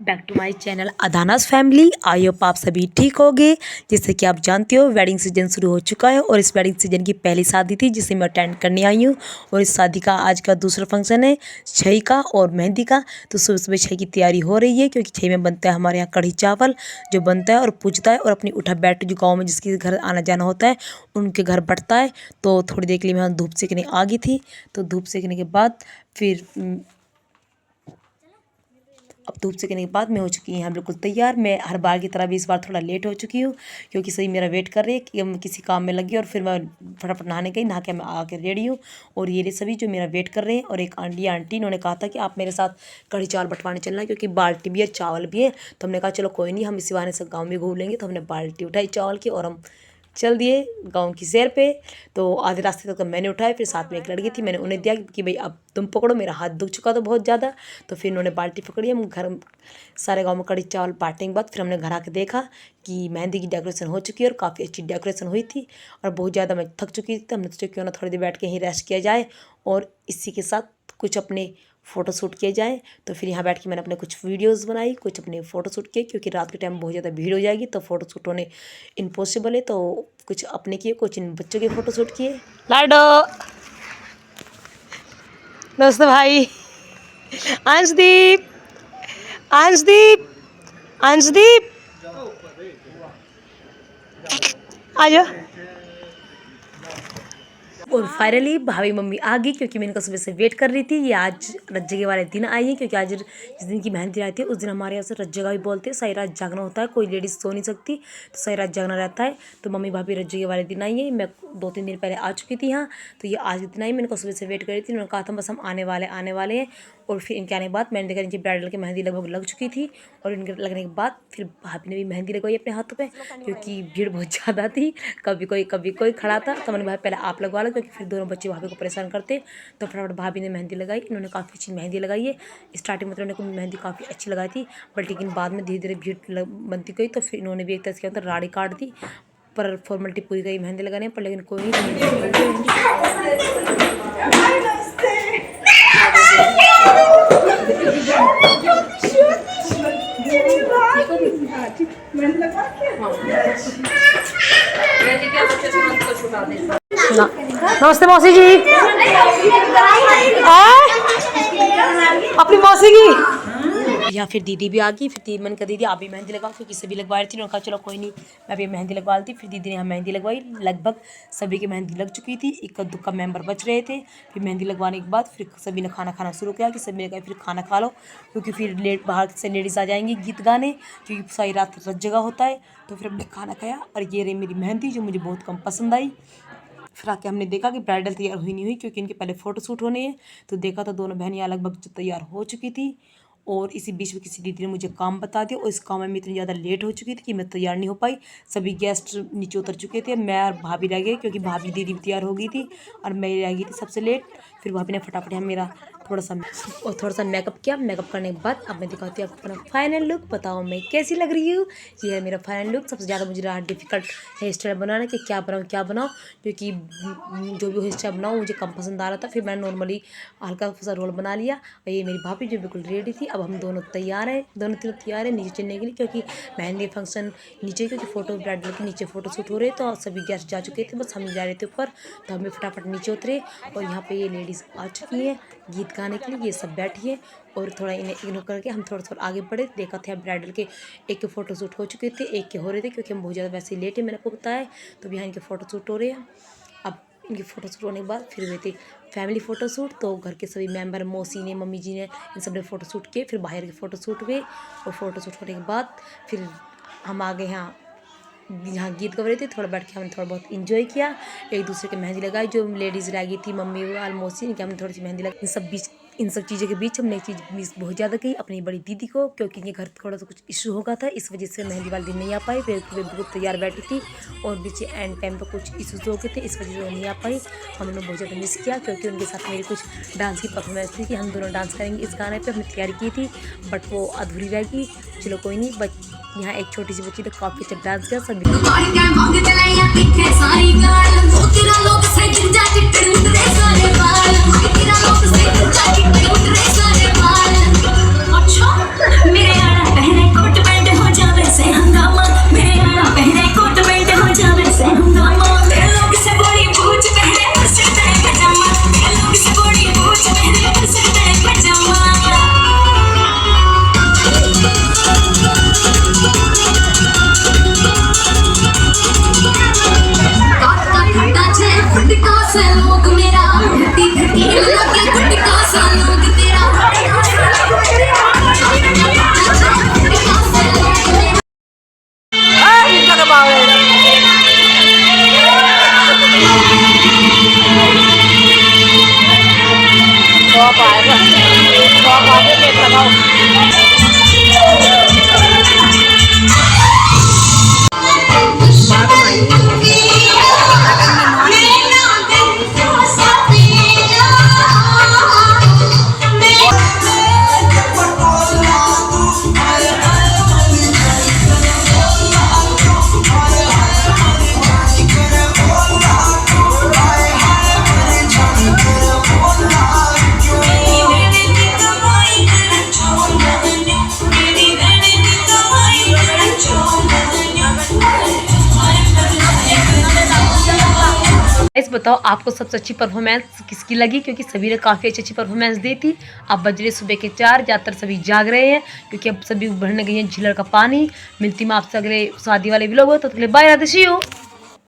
Back to my channel Adanas family. I hope आप सभी ठीक होंगे। जैसे कि आप जानते हो वेडिंग सीजन शुरू हो चुका है और इस वेडिंग सीजन की पहली शादी थी जिसे मैं अटेंड करने आई हूँ। और इस शादी का आज का दूसरा फंक्शन है छई का और मेहंदी का। तो सुबह सुबह छई की तैयारी हो रही है क्योंकि छई में बनता है हमारे यहाँ कढ़ी चावल जो बनता है और पूजता है और अपनी उठा बैठ जो गाँव में जिसके घर आना जाना होता है उनके घर बढ़ता है। तो थोड़ी देर के लिए मैं धूप सेकने आ गई थी। तो धूप सेकने के बाद फिर अब धूप सेकने के बाद मैं हो चुकी हैं बिल्कुल तैयार। मैं हर बार की तरह भी इस बार थोड़ा लेट हो चुकी हूँ क्योंकि सही मेरा वेट कर रही है कि हम किसी काम में लगी और फिर मैं फटाफट नहाने गई, नहा के मैं आके रेडी हूँ। और ये सभी जो मेरा वेट कर रहे हैं। और एक आंटी इन्होंने कहा था कि आप मेरे साथ कढ़ी चावल बंटवाने चलना क्योंकि बाल्टी भी है चावल भी है। तो हमने कहा चलो कोई नहीं, हम इसी बहाने से गाँव में घूम लेंगे। तो हमने बाल्टी उठाई चावल की और हम चल दिए गांव की सैर पे। तो आधे रास्ते तक तो मैंने उठाया, फिर साथ में एक लड़की थी, मैंने उन्हें दिया कि भाई अब तुम पकड़ो, मेरा हाथ दुख चुका था बहुत ज़्यादा। तो फिर उन्होंने बाल्टी पकड़ी। हम घर सारे गांव में कढ़ी चावल बांटने के बाद फिर हमने घर आके देखा कि मेहंदी की डेकोरेशन हो चुकी है और काफ़ी अच्छी डेकोरेशन हुई थी। और बहुत ज़्यादा मैं थक चुकी थी तो हमने सोचा क्यों ना थोड़ी देर बैठ के यहीं रेस्ट किया जाए और इसी के साथ कुछ अपने फ़ोटो शूट किए जाए। तो फिर यहाँ बैठ के मैंने अपने कुछ वीडियोस बनाई, कुछ अपने फ़ोटो शूट किए क्योंकि रात के टाइम बहुत ज़्यादा भीड़ हो जाएगी तो फ़ोटो शूट होने इम्पॉसिबल है। तो कुछ अपने किए, कुछ इन बच्चों के फ़ोटो शूट किए। लाडो दोस्त भाई अंशदीप अंशदीप अंशदीप आ जाओ। और फाइनली भाभी मम्मी आ गई क्योंकि मैं इनका सुबह से वेट कर रही थी। ये आज रज्जे वाले दिन आई है क्योंकि आज जिस दिन की मेहंदी रहती है उस दिन हमारे यहाँ से रज्जे भी बोलते हैं। सारी रात जागना होता है, कोई लेडीज़ सो नहीं सकती तो सारी रात जागना रहता है। तो मम्मी भाभी रज्जे वाले दिन आई है। मैं 2-3 दिन पहले आ चुकी थी यहाँ, तो ये आज के दिन आई। मैंने इनको सुबह से वेट कर रही थी। उन्होंने कहा था बस हम आने वाले हैं। और फिर इनके आने के बाद मैंने देखा इनकी ब्राइडल की मेहंदी लगभग लग चुकी थी। और इनके लगने के बाद फिर भाभी ने भी मेहंदी लगवाई अपने हाथों पे क्योंकि भीड़ बहुत ज़्यादा थी। कभी कोई खड़ा था तो मैंने भाई पहले आप लगवा लो क्योंकि फिर दोनों बच्चे भाभी को परेशान करते। तो फटाफट भाभी ने मेहंदी लगाई। इन्होंने काफ़ी अच्छी मेहंदी लगाई है। स्टार्टिंग में तो इन्होंने मेहंदी काफ़ी अच्छी लगाई थी बट लेकिन बाद में धीरे धीरे भीड़ बनती गई तो फिर इन्होंने भी एक तरह से क्या होता राड़ी काट दी। पर फॉर्मेलिटी पूरी गई मेहंदी लगाने पर, लेकिन कोई नमस्ते मौसी जी। अपनी मौसी की या फिर दीदी भी आ गई। फिर दीदी मन कर दीदी आप भी मेहंदी लगाओ क्योंकि सभी लगवा रही थी। उन्होंने कहा चलो कोई नहीं मैं भी मेहंदी लगवा लेती। फिर दीदी ने यहाँ मेहंदी लगवाई। लगभग सभी की मेहंदी लग चुकी थी, इक्का दुक्का मेंबर बच रहे थे। फिर मेहंदी लगवाने के बाद फिर सभी ने खाना खाना शुरू किया कि सभी ने कहा फिर खाना खा लो क्योंकि फिर बाहर से लेडीज़ आ जाएंगी गीत गाने क्योंकि सारी रात रत जगह होता है। तो फिर हमने खाना खाया और ये रही मेरी मेहंदी जो मुझे बहुत कम पसंद आई। फिर आके हमने देखा कि ब्राइडल तैयार हुई नहीं हुई क्योंकि इनके पहले फ़ोटो शूट होने हैं। तो देखा तो दोनों बहनियाँ लगभग तैयार हो चुकी थी। और इसी बीच में किसी दीदी ने मुझे काम बता दिया और इस काम में इतनी ज़्यादा लेट हो चुकी थी कि मैं तैयार नहीं हो पाई। सभी गेस्ट नीचे उतर चुके थे, मैं और भाभी रह गए क्योंकि भाभी दीदी भी तैयार हो गई थी और मैं रह गई थी सबसे लेट। फिर भाभी ने फटाफट मेरा थोड़ा सा मेकअप किया। मेकअप करने के बाद अब मैं दिखाती हूँ अपना फाइनल लुक। बताओ मैं कैसी लग रही हूँ। ये है मेरा फाइनल लुक। सबसे ज़्यादा मुझे रहा डिफ़िकल्ट हेयर स्टाइल बनाना कि क्या बनाऊँ क्योंकि जो भी हेयर स्टाइल बनाऊँ मुझे कम पसंद आ रहा था। फिर मैंने नॉर्मली हल्का सा रोल बना लिया। और ये मेरी भाभी जो बिल्कुल रेडी थी। अब हम दोनों तैयार हैं, दोनों तीनों तैयार हैं नीचे चलने के लिए क्योंकि मेहंदी फंक्शन नीचे क्योंकि फ़ोटो ब्राइडल के नीचे फ़ोटो शूट हो रहे तो सभी गेस्ट जा चुके थे, बस हम जा रहे थे ऊपर। तो हमें फटाफट नीचे उतरे और यहाँ पे ये लेडीज़ आ चुकी हैं गीत गाने के लिए। ये सब बैठी है और थोड़ा इन्हें इग्नोर करके हम थोड़ा आगे बढ़े। देखा था ब्राइडल के एक के फ़ोटो शूट हो चुके थे, एक के हो रहे थे क्योंकि हम बहुत ज़्यादा वैसे ही लेट है, मैंने आपको बताया। तो यहाँ इनके फ़ोटो शूट हो रहे हैं। अब इनकी फ़ोटो शूट होने के बाद फिर हुए थे फैमिली फ़ोटो शूट। तो घर के सभी मेंबर मौसी ने मम्मी जी ने इन सब ने फ़ोटो शूट किए। फिर बाहर के फ़ोटो शूट हुए और फ़ोटो शूट होने के बाद फिर हम आ गए यहाँ गीत गा रहे थे। थोड़ा बैठ के हमने थोड़ा बहुत इन्जॉय किया, एक दूसरे के मेहंदी लगाई। जो लेडीज़ रह गई थी मम्मी और मौसी इनके हमने थोड़ी सी मेहंदी लगाई। इन सब चीज़ों के बीच हमने एक चीज़ मिस बहुत ज़्यादा की अपनी बड़ी दीदी को क्योंकि इनके घर थोड़ा सा कुछ इशू हो गया था, इस वजह से मेहंदी वाले दिन नहीं आ पाई। फिर बहुत तैयार बैठी थी और बीच एंड टाइम पर कुछ इशूज़ हो गए थे, इस वजह से वो नहीं आ पाई। हमने बहुत ज़्यादा मिस किया क्योंकि उनके साथ मेरी कुछ डांस की परफॉर्मेंस थी कि हम दोनों डांस करेंगे इस गाने पर। हमने तैयारी की थी बट वो अधूरी रह गई। चलो कोई नहीं, बट यहाँ एक छोटी सी बच्ची तो काफ़ी अच्छा डांस किया सभी। बताओ आपको सबसे अच्छी परफॉर्मेंस किसकी लगी, क्योंकि सभी ने काफ़ी अच्छी परफॉर्मेंस दी थी। अब बज रहे सुबह के 4, ज़्यादातर सभी जाग रहे हैं क्योंकि अब सभी भरने गई हैं झीलर का पानी। मिलती मैं आपसे अगले शादी वाले व्लॉग हो, तो बाय, राधे, सी यू।